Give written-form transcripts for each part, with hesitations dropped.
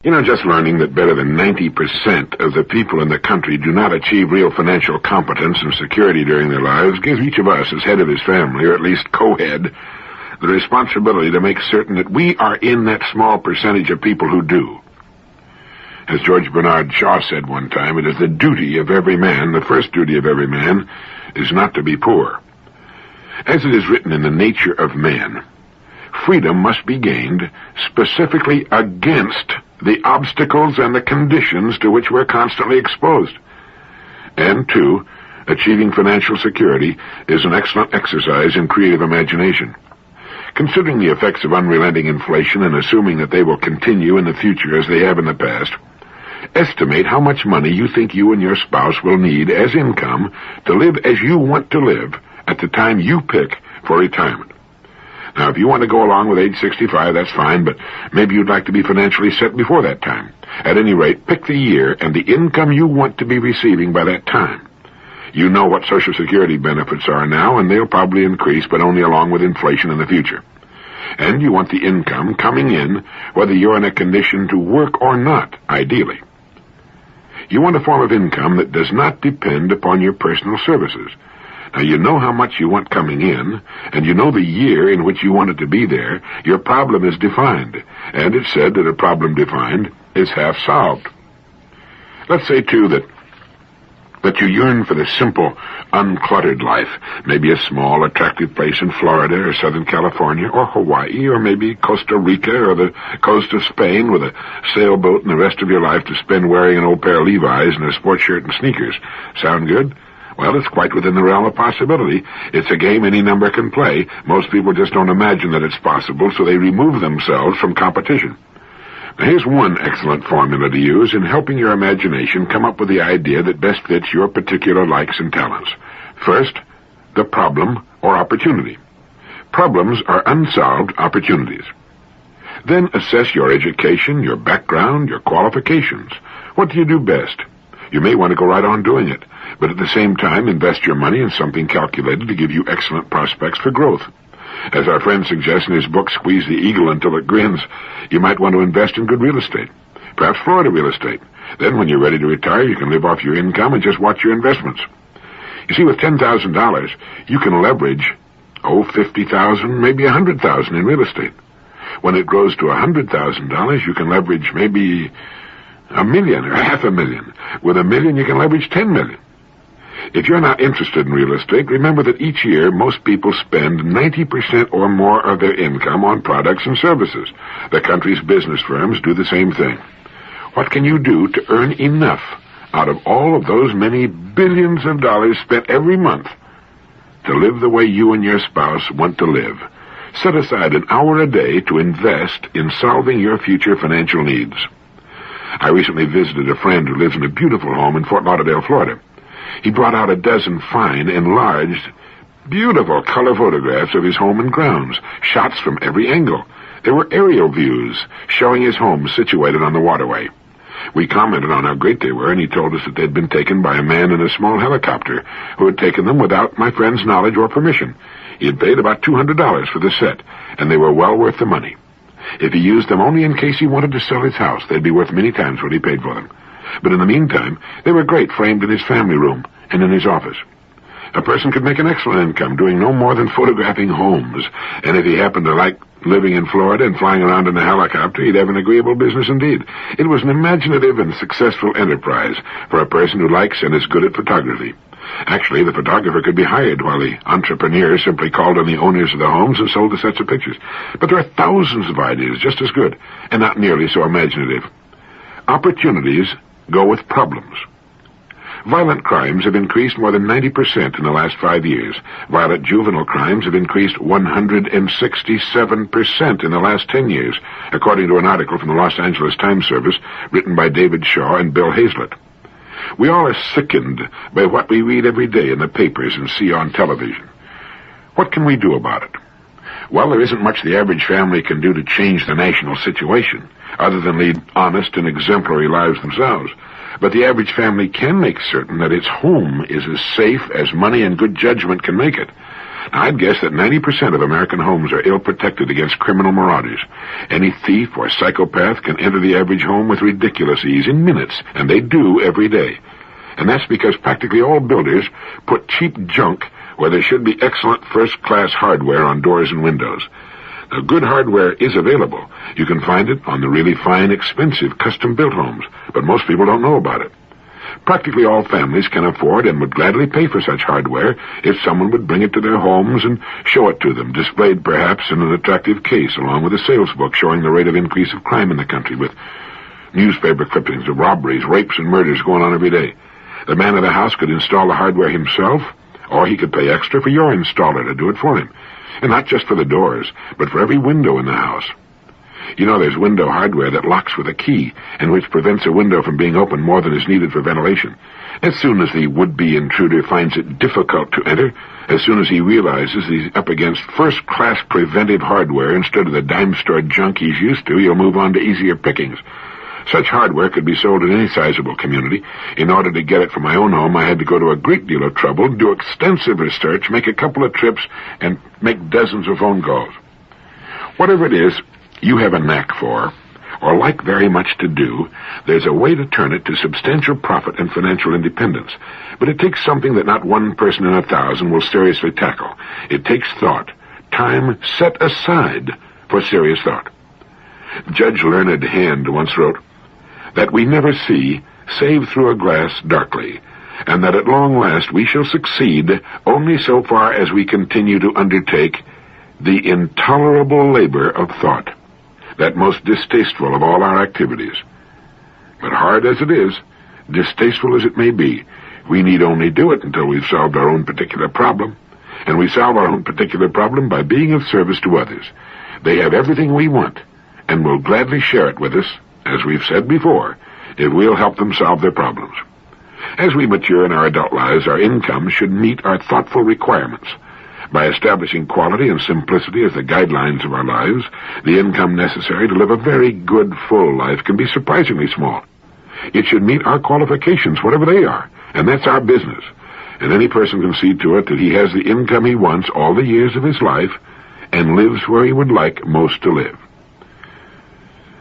Just learning that better than 90% of the people in the country do not achieve real financial competence and security during their lives gives each of us, as head of his family, or at least co-head, the responsibility to make certain that we are in that small percentage of people who do. As George Bernard Shaw said one time, it is the duty of every man, the first duty of every man, is not to be poor. As it is written in the nature of man, freedom must be gained specifically against the obstacles and the conditions to which we're constantly exposed. And, two, achieving financial security is an excellent exercise in creative imagination. Considering the effects of unrelenting inflation and assuming that they will continue in the future as they have in the past, estimate how much money you think you and your spouse will need as income to live as you want to live at the time you pick for retirement. Now, if you want to go along with age 65, that's fine, but maybe you'd like to be financially set before that time. At any rate, pick the year and the income you want to be receiving by that time. You know what Social Security benefits are now, and they'll probably increase, but only along with inflation in the future. And you want the income coming in, whether you're in a condition to work or not, ideally. You want a form of income that does not depend upon your personal services. Now, you know how much you want coming in, and you know the year in which you want it to be there. Your problem is defined, and it's said that a problem defined is half solved. Let's say, too, that you yearn for the simple, uncluttered life, maybe a small, attractive place in Florida or Southern California or Hawaii or maybe Costa Rica or the coast of Spain with a sailboat and the rest of your life to spend wearing an old pair of Levi's and a sports shirt and sneakers. Sound good? Well, it's quite within the realm of possibility. It's a game any number can play. Most people just don't imagine that it's possible, so they remove themselves from competition. Now, here's one excellent formula to use in helping your imagination come up with the idea that best fits your particular likes and talents. First, the problem or opportunity. Problems are unsolved opportunities. Then assess your education, your background, your qualifications. What do you do best? You may want to go right on doing it, but at the same time invest your money in something calculated to give you excellent prospects for growth. As our friend suggests in his book, Squeeze the Eagle Until It Grins, you might want to invest in good real estate, perhaps Florida real estate. Then when you're ready to retire, you can live off your income and just watch your investments. You see, with $10,000, you can leverage, $50,000, maybe $100,000 in real estate. When it grows to $100,000, you can leverage maybe $1 million or $500,000. With $1 million, you can leverage $10 million. If you're not interested in real estate, remember that each year most people spend 90% or more of their income on products and services. The country's business firms do the same thing. What can you do to earn enough out of all of those many billions of dollars spent every month to live the way you and your spouse want to live? Set aside an hour a day to invest in solving your future financial needs. I recently visited a friend who lives in a beautiful home in Fort Lauderdale, Florida. He brought out a dozen fine, enlarged, beautiful color photographs of his home and grounds, shots from every angle. There were aerial views showing his home situated on the waterway. We commented on how great they were, and he told us that they'd been taken by a man in a small helicopter who had taken them without my friend's knowledge or permission. He had paid about $200 for the set, and they were well worth the money. If he used them only in case he wanted to sell his house, they'd be worth many times what he paid for them. But in the meantime, they were great, framed in his family room and in his office. A person could make an excellent income doing no more than photographing homes, and if he happened to like living in Florida and flying around in a helicopter, he'd have an agreeable business indeed. It was an imaginative and successful enterprise for a person who likes and is good at photography. Actually, the photographer could be hired while the entrepreneur simply called on the owners of the homes and sold the sets of pictures. But there are thousands of ideas just as good and not nearly so imaginative. Opportunities go with problems. Violent crimes have increased more than 90% in the last 5 years. Violent juvenile crimes have increased 167% in the last 10 years, according to an article from the Los Angeles Times Service written by David Shaw and Bill Hazlett. We all are sickened by what we read every day in the papers and see on television. What can we do about it? Well, there isn't much the average family can do to change the national situation, other than lead honest and exemplary lives themselves. But the average family can make certain that its home is as safe as money and good judgment can make it. Now, I'd guess that 90% of American homes are ill-protected against criminal marauders. Any thief or psychopath can enter the average home with ridiculous ease in minutes, and they do every day. And that's because practically all builders put cheap junk where there should be excellent first-class hardware on doors and windows. Now, good hardware is available. You can find it on the really fine, expensive, custom-built homes, but most people don't know about it. Practically all families can afford and would gladly pay for such hardware if someone would bring it to their homes and show it to them, displayed perhaps in an attractive case, along with a sales book showing the rate of increase of crime in the country, with newspaper clippings of robberies, rapes, and murders going on every day. The man of the house could install the hardware himself, or he could pay extra for your installer to do it for him. And not just for the doors, but for every window in the house. You know, there's window hardware that locks with a key, and which prevents a window from being opened more than is needed for ventilation. As soon as the would-be intruder finds it difficult to enter, as soon as he realizes he's up against first-class preventive hardware instead of the dime-store junk he's used to, he'll move on to easier pickings. Such hardware could be sold in any sizable community. In order to get it for my own home, I had to go to a great deal of trouble, do extensive research, make a couple of trips, and make dozens of phone calls. Whatever it is you have a knack for, or like very much to do, there's a way to turn it to substantial profit and financial independence. But it takes something that not one person in 1,000 will seriously tackle. It takes thought, time set aside for serious thought. Judge Learned Hand once wrote, that we never see, save through a glass darkly, and that at long last we shall succeed only so far as we continue to undertake the intolerable labor of thought, that most distasteful of all our activities. But hard as it is, distasteful as it may be, we need only do it until we've solved our own particular problem, and we solve our own particular problem by being of service to others. They have everything we want, and will gladly share it with us, as we've said before, if we'll help them solve their problems. As we mature in our adult lives, our income should meet our thoughtful requirements. By establishing quality and simplicity as the guidelines of our lives, the income necessary to live a very good, full life can be surprisingly small. It should meet our qualifications, whatever they are, and that's our business. And any person can see to it that he has the income he wants all the years of his life and lives where he would like most to live.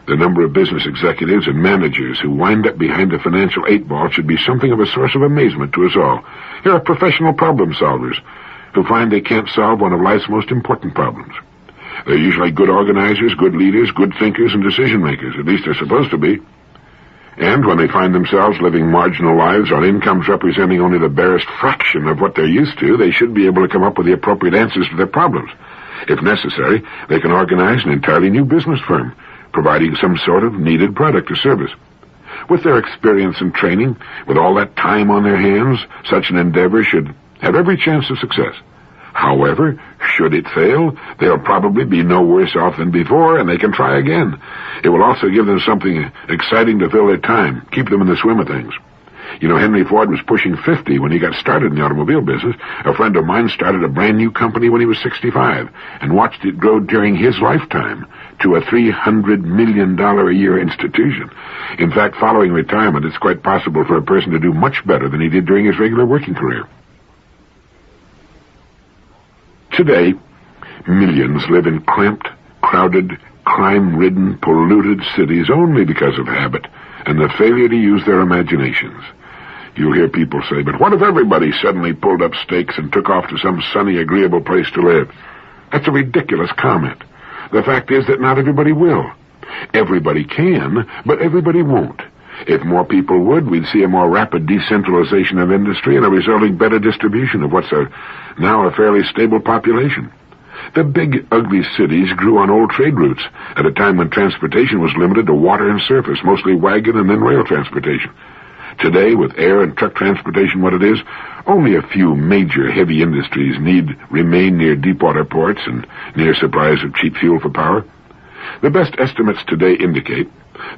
The number of business executives and managers who wind up behind the financial 8-ball should be something of a source of amazement to us all. Here are professional problem solvers who find they can't solve one of life's most important problems. They're usually good organizers, good leaders, good thinkers, and decision-makers. At least they're supposed to be. And when they find themselves living marginal lives on incomes representing only the barest fraction of what they're used to, they should be able to come up with the appropriate answers to their problems. If necessary, they can organize an entirely new business firm, providing some sort of needed product or service. With their experience and training, with all that time on their hands, such an endeavor should have every chance of success. However, should it fail, they'll probably be no worse off than before, and they can try again. It will also give them something exciting to fill their time, keep them in the swim of things. You know, Henry Ford was pushing 50 when he got started in the automobile business. A friend of mine started a brand new company when he was 65 and watched it grow during his lifetime to a $300 million a year institution. In fact, following retirement, it's quite possible for a person to do much better than he did during his regular working career. Today, millions live in cramped, crowded, crime-ridden, polluted cities only because of habit and the failure to use their imaginations. You'll hear people say, but what if everybody suddenly pulled up stakes and took off to some sunny, agreeable place to live? That's a ridiculous comment. The fact is that not everybody will. Everybody can, but everybody won't. If more people would, we'd see a more rapid decentralization of industry and a resulting better distribution of what's now a fairly stable population. The big, ugly cities grew on old trade routes at a time when transportation was limited to water and surface, mostly wagon and then rail transportation. Today, with air and truck transportation what it is, only a few major heavy industries remain near deepwater ports and near supplies of cheap fuel for power. The best estimates today indicate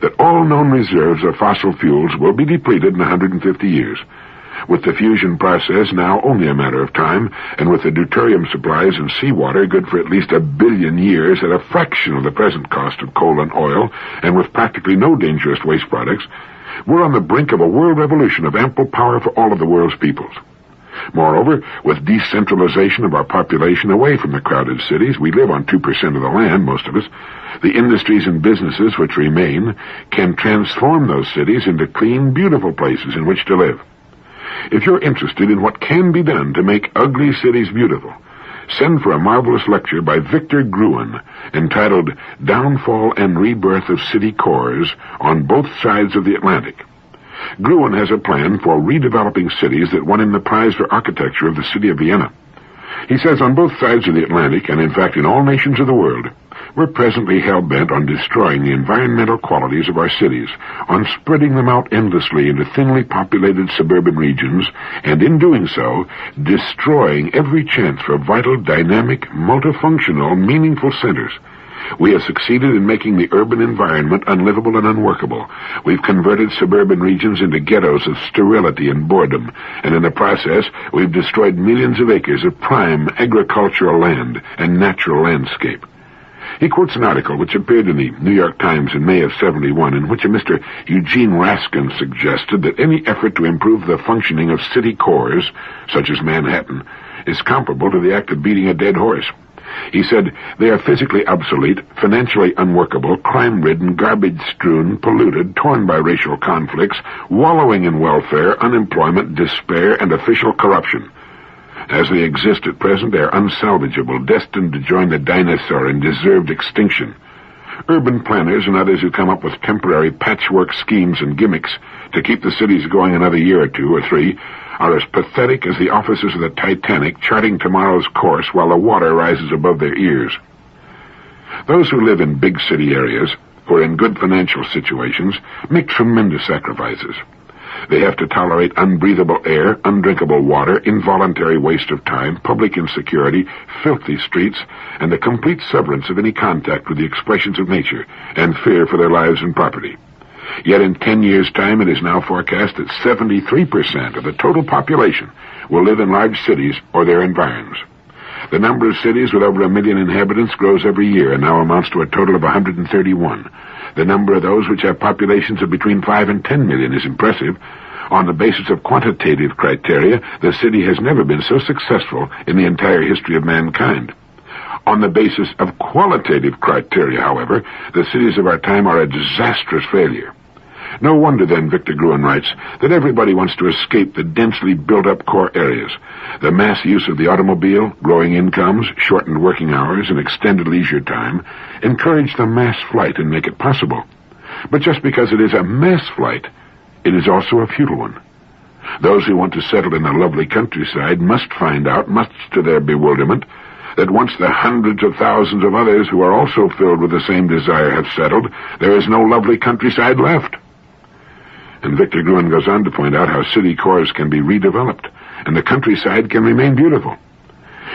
that all known reserves of fossil fuels will be depleted in 150 years. With the fusion process now only a matter of time, and with the deuterium supplies and seawater good for at least 1 billion years at a fraction of the present cost of coal and oil, and with practically no dangerous waste products, we're on the brink of a world revolution of ample power for all of the world's peoples. Moreover, with decentralization of our population away from the crowded cities, we live on 2% of the land, most of us, the industries and businesses which remain can transform those cities into clean, beautiful places in which to live. If you're interested in what can be done to make ugly cities beautiful, send for a marvelous lecture by Victor Gruen entitled Downfall and Rebirth of City Cores on Both Sides of the Atlantic. Gruen has a plan for redeveloping cities that won him the prize for architecture of the city of Vienna. He says on both sides of the Atlantic, and in fact in all nations of the world, we're presently hell-bent on destroying the environmental qualities of our cities, on spreading them out endlessly into thinly populated suburban regions, and in doing so, destroying every chance for vital, dynamic, multifunctional, meaningful centers. We have succeeded in making the urban environment unlivable and unworkable. We've converted suburban regions into ghettos of sterility and boredom, and in the process, we've destroyed millions of acres of prime agricultural land and natural landscape. He quotes an article which appeared in the New York Times in May of '71, in which a Mr. Eugene Raskin suggested that any effort to improve the functioning of city cores, such as Manhattan, is comparable to the act of beating a dead horse. He said, they are physically obsolete, financially unworkable, crime-ridden, garbage-strewn, polluted, torn by racial conflicts, wallowing in welfare, unemployment, despair, and official corruption. As they exist at present, they are unsalvageable, destined to join the dinosaur and deserved extinction. Urban planners and others who come up with temporary patchwork schemes and gimmicks to keep the cities going another year or two or three are as pathetic as the officers of the Titanic charting tomorrow's course while the water rises above their ears. Those who live in big city areas, or in good financial situations, make tremendous sacrifices. They have to tolerate unbreathable air, undrinkable water, involuntary waste of time, public insecurity, filthy streets, and a complete severance of any contact with the expressions of nature, and fear for their lives and property. Yet in 10 years' time, it is now forecast that 73% of the total population will live in large cities or their environs. The number of cities with over 1 million inhabitants grows every year and now amounts to a total of 131. The number of those which have populations of between 5 and 10 million is impressive. On the basis of quantitative criteria, the city has never been so successful in the entire history of mankind. On the basis of qualitative criteria, however, the cities of our time are a disastrous failure. No wonder, then, Victor Gruen writes, that everybody wants to escape the densely built-up core areas. The mass use of the automobile, growing incomes, shortened working hours, and extended leisure time encourage the mass flight and make it possible. But just because it is a mass flight, it is also a futile one. Those who want to settle in the lovely countryside must find out, much to their bewilderment, that once the hundreds of thousands of others who are also filled with the same desire have settled, there is no lovely countryside left. And Victor Gruen goes on to point out how city cores can be redeveloped, and the countryside can remain beautiful.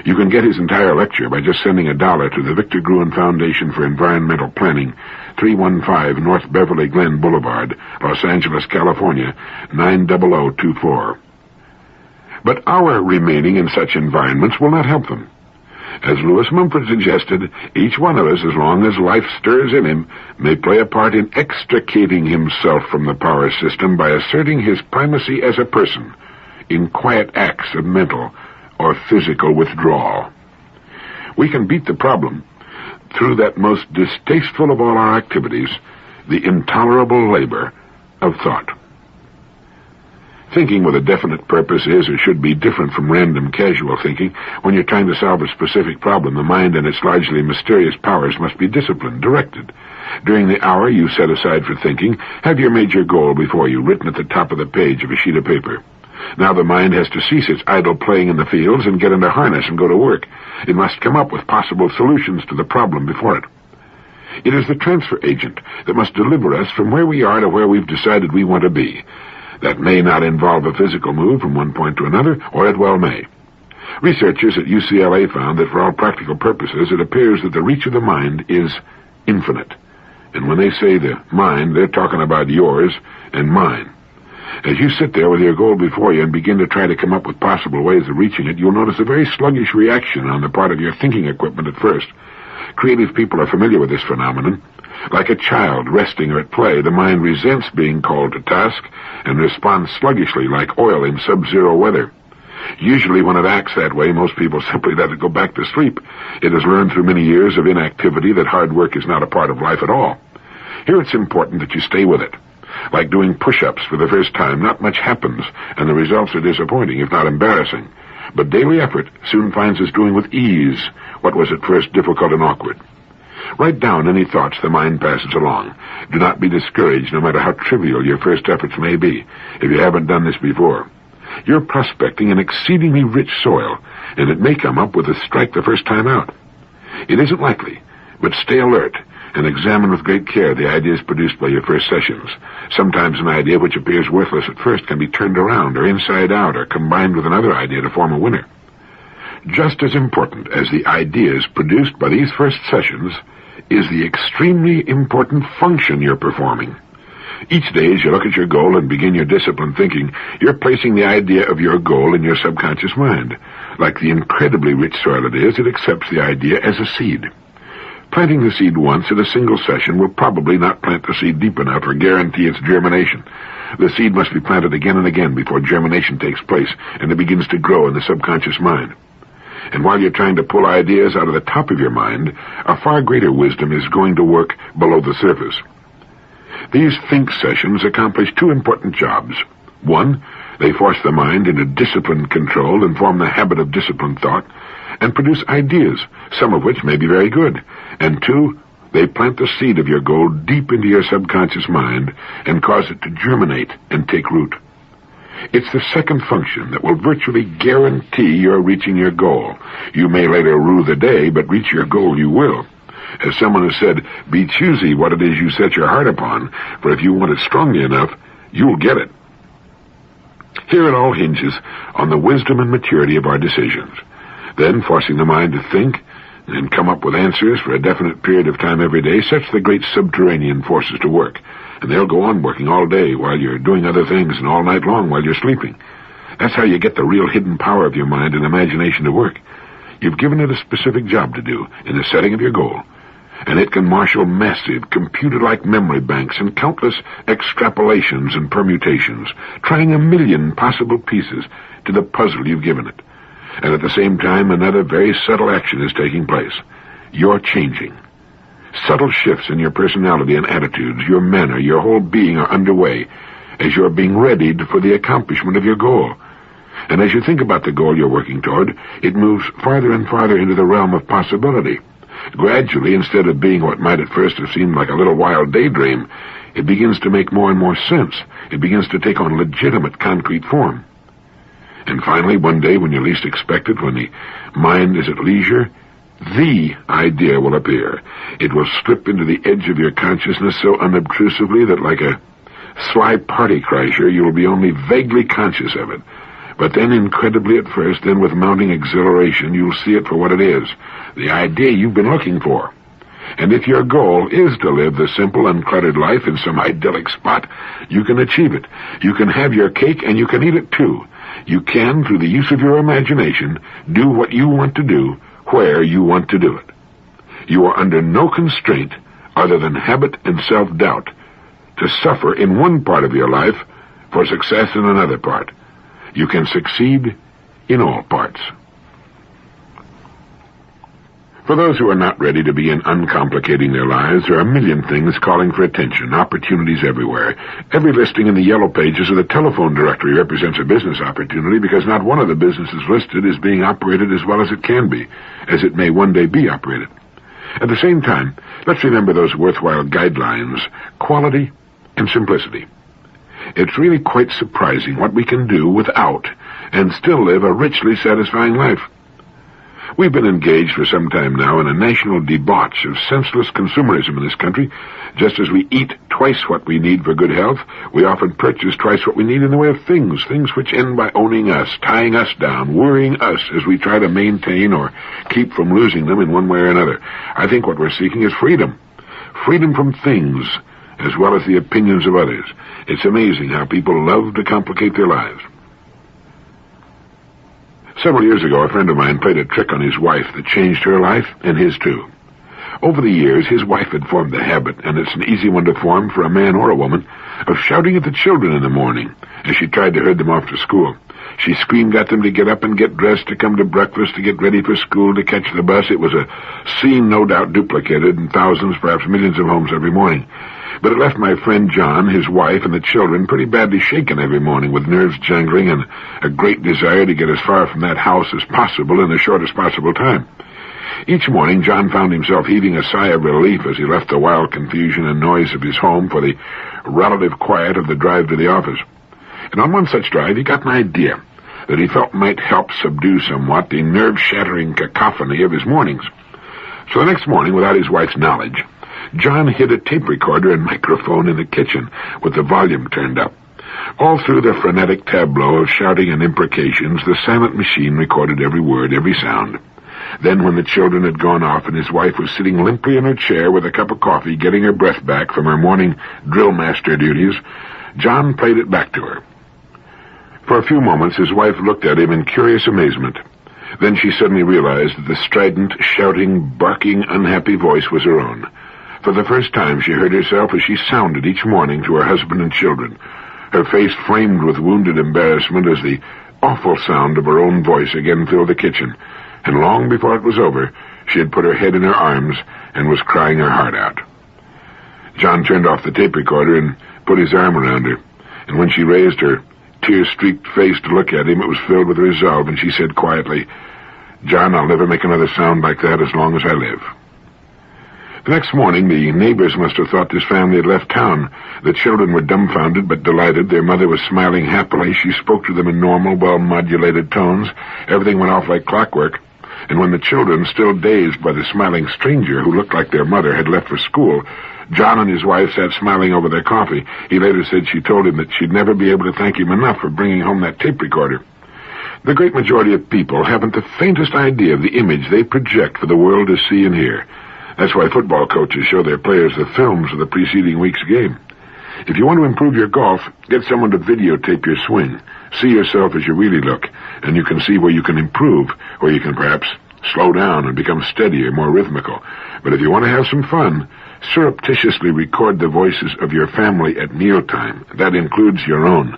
You can get his entire lecture by just sending $1 to the Victor Gruen Foundation for Environmental Planning, 315 North Beverly Glen Boulevard, Los Angeles, California, 90024. But our remaining in such environments will not help them. As Lewis Mumford suggested, each one of us, as long as life stirs in him, may play a part in extricating himself from the power system by asserting his primacy as a person in quiet acts of mental or physical withdrawal. We can beat the problem through that most distasteful of all our activities, the intolerable labor of thought. Thinking with a definite purpose is or should be different from random casual thinking. When you're trying to solve a specific problem, the mind and its largely mysterious powers must be disciplined, directed. During the hour you set aside for thinking, have your major goal before you, written at the top of the page of a sheet of paper. Now the mind has to cease its idle playing in the fields and get into harness and go to work. It must come up with possible solutions to the problem before it. It is the transfer agent that must deliver us from where we are to where we've decided we want to be. That may not involve a physical move from one point to another, or it well may. Researchers at UCLA found that for all practical purposes, it appears that the reach of the mind is infinite. And when they say the mind, they're talking about yours and mine. As you sit there with your goal before you and begin to try to come up with possible ways of reaching it, you'll notice a very sluggish reaction on the part of your thinking equipment at first. Creative people are familiar with this phenomenon. Like a child resting or at play, the mind resents being called to task and responds sluggishly like oil in sub-zero weather. Usually when it acts that way, most people simply let it go back to sleep. It has learned through many years of inactivity that hard work is not a part of life at all. Here it's important that you stay with it. Like doing push-ups for the first time, not much happens, and the results are disappointing, if not embarrassing. But daily effort soon finds us doing with ease what was at first difficult and awkward. Write down any thoughts the mind passes along. Do not be discouraged, no matter how trivial your first efforts may be, if you haven't done this before. You're prospecting an exceedingly rich soil, and it may come up with a strike the first time out. It isn't likely, but stay alert and examine with great care the ideas produced by your first sessions. Sometimes an idea which appears worthless at first can be turned around or inside out or combined with another idea to form a winner. Just as important as the ideas produced by these first sessions is the extremely important function you're performing. Each day as you look at your goal and begin your disciplined thinking, you're placing the idea of your goal in your subconscious mind. Like the incredibly rich soil it is, it accepts the idea as a seed. Planting the seed once in a single session will probably not plant the seed deep enough or guarantee its germination. The seed must be planted again and again before germination takes place and it begins to grow in the subconscious mind. And while you're trying to pull ideas out of the top of your mind, a far greater wisdom is going to work below the surface. These think sessions accomplish two important jobs. One, they force the mind into disciplined control and form the habit of disciplined thought, and produce ideas, some of which may be very good. And two, they plant the seed of your goal deep into your subconscious mind and cause it to germinate and take root. It's the second function that will virtually guarantee you're reaching your goal. You may later rue the day, but reach your goal you will. As someone has said, be choosy what it is you set your heart upon, for if you want it strongly enough, you'll get it. Here it all hinges on the wisdom and maturity of our decisions. Then, forcing the mind to think and come up with answers for a definite period of time every day sets the great subterranean forces to work. And they'll go on working all day while you're doing other things and all night long while you're sleeping. That's how you get the real hidden power of your mind and imagination to work. You've given it a specific job to do in the setting of your goal, and it can marshal massive, computer-like memory banks and countless extrapolations and permutations, trying a million possible pieces to the puzzle you've given it. And at the same time, another very subtle action is taking place. You're changing. Subtle shifts in your personality and attitudes, your manner, your whole being are underway as you're being readied for the accomplishment of your goal. And as you think about the goal you're working toward, it moves farther and farther into the realm of possibility. Gradually, instead of being what might at first have seemed like a little wild daydream, it begins to make more and more sense. It begins to take on legitimate, concrete form. And finally, one day, when you least expect it, when the mind is at leisure, the idea will appear. It will slip into the edge of your consciousness so unobtrusively that like a sly party crasher, you will be only vaguely conscious of it. But then, incredibly at first, then with mounting exhilaration, you'll see it for what it is, the idea you've been looking for. And if your goal is to live the simple, uncluttered life in some idyllic spot, you can achieve it. You can have your cake and you can eat it too. You can, through the use of your imagination, do what you want to do, where you want to do it. You are under no constraint other than habit and self-doubt to suffer in one part of your life for success in another part. You can succeed in all parts. For those who are not ready to begin uncomplicating their lives, there are a million things calling for attention, opportunities everywhere. Every listing in the yellow pages of the telephone directory represents a business opportunity because not one of the businesses listed is being operated as well as it can be, as it may one day be operated. At the same time, let's remember those worthwhile guidelines, quality and simplicity. It's really quite surprising what we can do without and still live a richly satisfying life. We've been engaged for some time now in a national debauch of senseless consumerism in this country. Just as we eat twice what we need for good health, we often purchase twice what we need in the way of things which end by owning us, tying us down, worrying us as we try to maintain or keep from losing them in one way or another. I think what we're seeking is freedom. Freedom from things, as well as the opinions of others. It's amazing how people love to complicate their lives. Several years ago, a friend of mine played a trick on his wife that changed her life and his too. Over the years, his wife had formed the habit, and it's an easy one to form for a man or a woman, of shouting at the children in the morning as she tried to herd them off to school. She screamed at them to get up and get dressed, to come to breakfast, to get ready for school, to catch the bus. It was a scene no doubt duplicated in thousands, perhaps millions of homes every morning. But it left my friend John, his wife, and the children pretty badly shaken every morning, with nerves jangling and a great desire to get as far from that house as possible in the shortest possible time. Each morning, John found himself heaving a sigh of relief as he left the wild confusion and noise of his home for the relative quiet of the drive to the office. And on one such drive, he got an idea that he felt might help subdue somewhat the nerve-shattering cacophony of his mornings. So the next morning, without his wife's knowledge, John hid a tape recorder and microphone in the kitchen with the volume turned up. All through the frenetic tableau of shouting and imprecations, the silent machine recorded every word, every sound. Then, when the children had gone off and his wife was sitting limply in her chair with a cup of coffee, getting her breath back from her morning drill master duties, John played it back to her. For a few moments, his wife looked at him in curious amazement. Then she suddenly realized that the strident, shouting, barking, unhappy voice was her own. For the first time, she heard herself as she sounded each morning to her husband and children, her face framed with wounded embarrassment as the awful sound of her own voice again filled the kitchen. And long before it was over, she had put her head in her arms and was crying her heart out. John turned off the tape recorder and put his arm around her, and when she raised her tear-streaked face to look at him, it was filled with resolve, and she said quietly, "John, I'll never make another sound like that as long as I live." The next morning, the neighbors must have thought this family had left town. The children were dumbfounded but delighted. Their mother was smiling happily. She spoke to them in normal, well-modulated tones. Everything went off like clockwork. And when the children, still dazed by the smiling stranger who looked like their mother, had left for school, John and his wife sat smiling over their coffee. He later said she told him that she'd never be able to thank him enough for bringing home that tape recorder. The great majority of people haven't the faintest idea of the image they project for the world to see and hear. That's why football coaches show their players the films of the preceding week's game. If you want to improve your golf, get someone to videotape your swing. See yourself as you really look, and you can see where you can improve, where you can perhaps slow down and become steadier, more rhythmical. But if you want to have some fun, surreptitiously record the voices of your family at mealtime. That includes your own.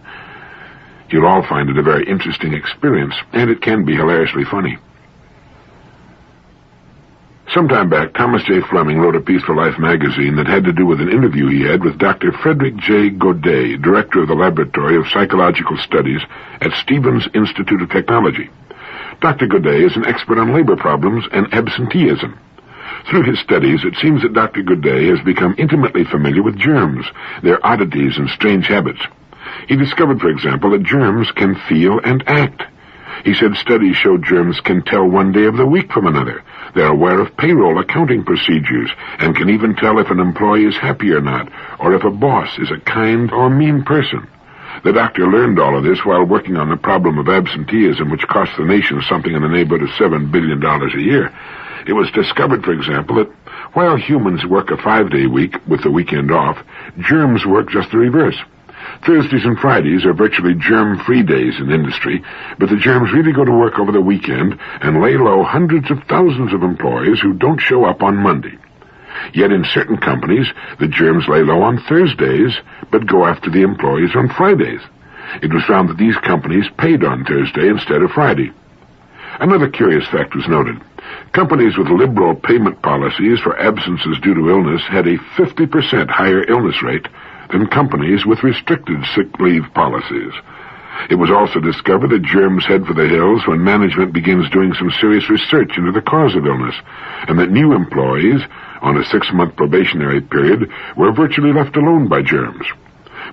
You'll all find it a very interesting experience, and it can be hilariously funny. Some time back, Thomas J. Fleming wrote a piece for Life magazine that had to do with an interview he had with Dr. Frederick J. Godet, director of the Laboratory of Psychological Studies at Stevens Institute of Technology. Dr. Godet is an expert on labor problems and absenteeism. Through his studies, it seems that Dr. Godet has become intimately familiar with germs, their oddities and strange habits. He discovered, for example, that germs can feel and act. He said studies show germs can tell one day of the week from another. They're aware of payroll accounting procedures and can even tell if an employee is happy or not, or if a boss is a kind or mean person. The doctor learned all of this while working on the problem of absenteeism, which costs the nation something in the neighborhood of $7 billion a year. It was discovered, for example, that while humans work a 5-day week with the weekend off, germs work just the reverse. Thursdays and Fridays are virtually germ-free days in industry, but the germs really go to work over the weekend and lay low hundreds of thousands of employees who don't show up on Monday. Yet in certain companies, the germs lay low on Thursdays, but go after the employees on Fridays. It was found that these companies paid on Thursday instead of Friday. Another curious fact was noted. Companies with liberal payment policies for absences due to illness had a 50% higher illness rate than companies with restricted sick leave policies. It was also discovered that germs head for the hills when management begins doing some serious research into the cause of illness, and that new employees on a 6-month probationary period were virtually left alone by germs.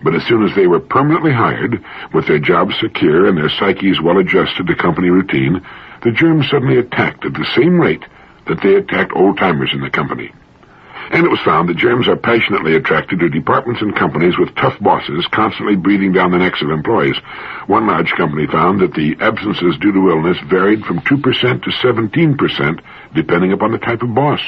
But as soon as they were permanently hired, with their jobs secure and their psyches well adjusted to company routine, the germs suddenly attacked at the same rate that they attacked old-timers in the company. And it was found that germs are passionately attracted to departments and companies with tough bosses constantly breathing down the necks of employees. One large company found that the absences due to illness varied from 2% to 17%, depending upon the type of boss.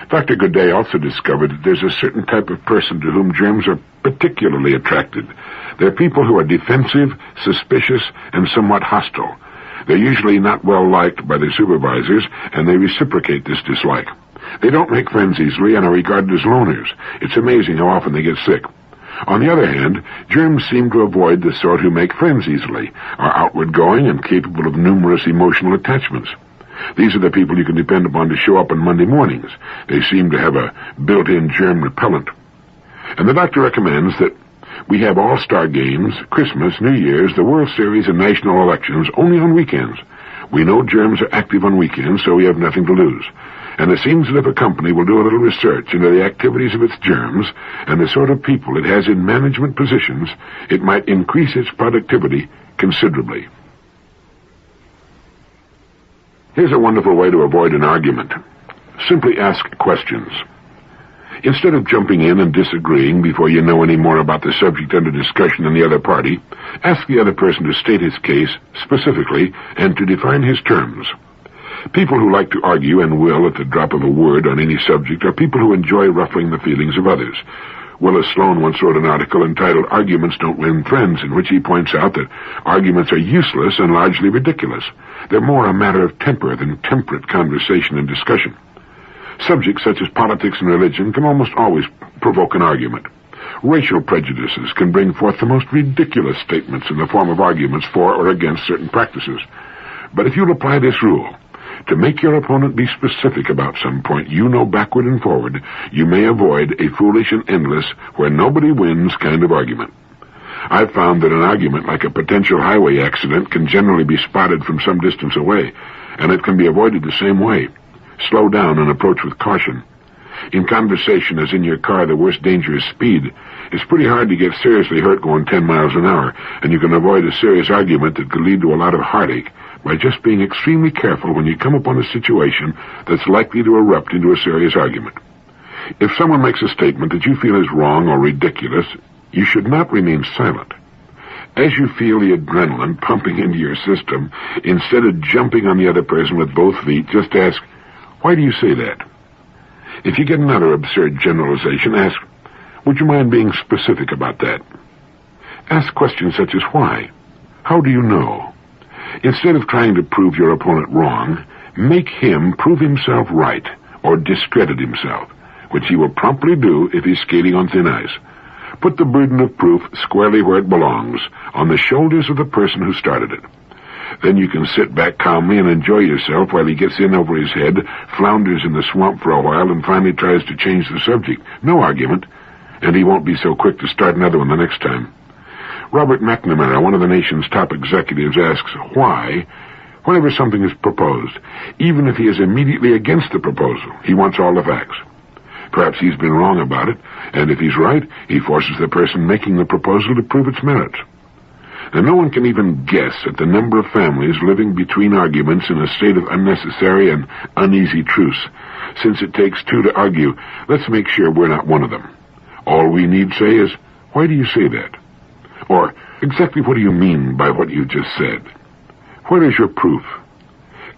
Dr. Godet also discovered that there's a certain type of person to whom germs are particularly attracted. They're people who are defensive, suspicious, and somewhat hostile. They're usually not well liked by their supervisors, and they reciprocate this dislike. They don't make friends easily and are regarded as loners. It's amazing how often they get sick. On the other hand, germs seem to avoid the sort who make friends easily, are outward-going, and capable of numerous emotional attachments. These are the people you can depend upon to show up on Monday mornings. They seem to have a built-in germ repellent. And the doctor recommends that we have all-star games, Christmas, New Year's, the World Series, and national elections only on weekends. We know germs are active on weekends, so we have nothing to lose. And it seems that if a company will do a little research into the activities of its germs and the sort of people it has in management positions, it might increase its productivity considerably. Here's a wonderful way to avoid an argument. Simply ask questions. Instead of jumping in and disagreeing before you know any more about the subject under discussion than the other party, ask the other person to state his case specifically and to define his terms. People who like to argue and will at the drop of a word on any subject are people who enjoy ruffling the feelings of others. Willis Sloane once wrote an article entitled "Arguments Don't Win Friends," in which he points out that arguments are useless and largely ridiculous. They're more a matter of temper than temperate conversation and discussion. Subjects such as politics and religion can almost always provoke an argument. Racial prejudices can bring forth the most ridiculous statements in the form of arguments for or against certain practices. But if you'll apply this rule, to make your opponent be specific about some point you know backward and forward, you may avoid a foolish and endless, where nobody wins kind of argument. I've found that an argument like a potential highway accident can generally be spotted from some distance away, and it can be avoided the same way. Slow down and approach with caution. In conversation, as in your car, the worst danger is speed. It's pretty hard to get seriously hurt going 10 miles an hour, and you can avoid a serious argument that could lead to a lot of heartache by just being extremely careful when you come upon a situation that's likely to erupt into a serious argument. If someone makes a statement that you feel is wrong or ridiculous, you should not remain silent. As you feel the adrenaline pumping into your system, instead of jumping on the other person with both feet, just ask, "Why do you say that?" If you get another absurd generalization, ask, "Would you mind being specific about that?" Ask questions such as why. How do you know? Instead of trying to prove your opponent wrong, make him prove himself right or discredit himself, which he will promptly do if he's skating on thin ice. Put the burden of proof squarely where it belongs, on the shoulders of the person who started it. Then you can sit back calmly and enjoy yourself while he gets in over his head, flounders in the swamp for a while, and finally tries to change the subject. No argument, and he won't be so quick to start another one the next time. Robert McNamara, one of the nation's top executives, asks why whenever something is proposed, even if he is immediately against the proposal. He wants all the facts. Perhaps he's been wrong about it, and if he's right, he forces the person making the proposal to prove its merits. And no one can even guess at the number of families living between arguments in a state of unnecessary and uneasy truce. Since it takes two to argue, let's make sure we're not one of them. All we need say is, "Why do you say that?" Or, "Exactly what do you mean by what you just said?" Where is your proof?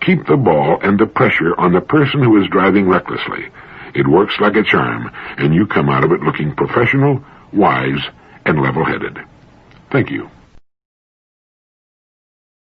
Keep the ball and the pressure on the person who is driving recklessly. It works like a charm, and you come out of it looking professional, wise, and level-headed. Thank you.